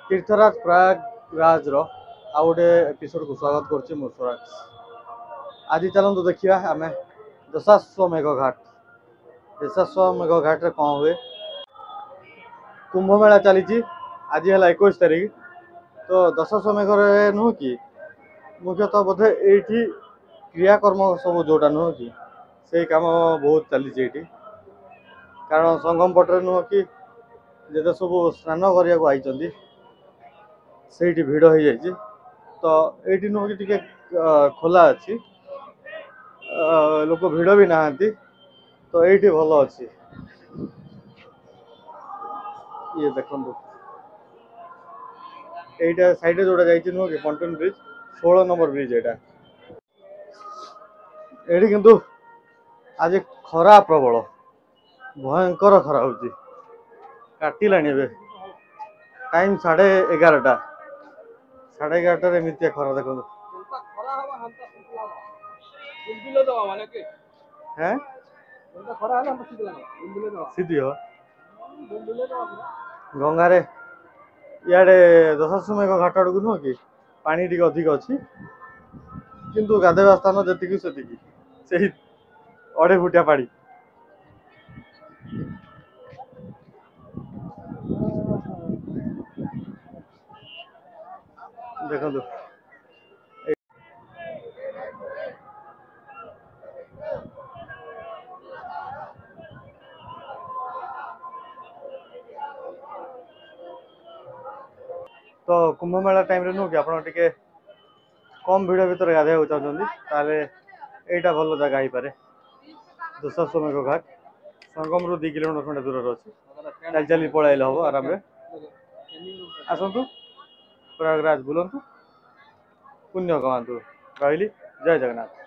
तीर्थराज प्रयागराज आउ गोटे एपिसोड को स्वागत करुच्ची मु स्वराज। आज चलते देखा आम दशाश्वमेघ घाट। दशाश्वमेघ घाट रे कौन हुए? कुंभ मेला चली आज है 21 तारीख। तो दशाश्वमेघ नुह कि मुख्यतः बोधे ये क्रियाकर्म सब जोटा नुह कि से कम बहुत चली कारण संगम पटे नुह कि जेते सब स्नान करने से भिड़ हो जाए तो ये नुह कि टिके खोला अच्छी लोक भिड़ भी नहांती तो ये भल अच्छी। ये देखो এইটা সাইডে जोड़ा যাইছি নুহ কি পন্টন ব্রিজ 16 नंबर ब्रिज एटा एठी किंतु आज खरा प्रबल भयंकर खरा होची काटिलानी बे टाइम 11:30 11:30 रे मित्या खरा देखो खरा हवा हम तो बुलबुले दवा माने के हैं खरा है हम बुलबुले दवा सीधी हो बुलबुले दवा गंगा रे इे दशाश्वमेघ घाट आड़ को नुह कि पानी टी अधिक अच्छी किंतु गाधेवा स्थान जी से अढ़े फुटिया पाड़ी देखो तो कुंभ मेला टाइम रे नुह कि आप कम भिड़ भितर गाधे चाहते यहाँ भल जगह हो पारे। दशाश्वमेघ घाट संगम रु 2 किलोमीटर खंडे दूर अच्छी चल चली पलैले हम आराम आसतु प्रयागराज बुलंतु पुण्य कमातु रही। जय जगन्नाथ।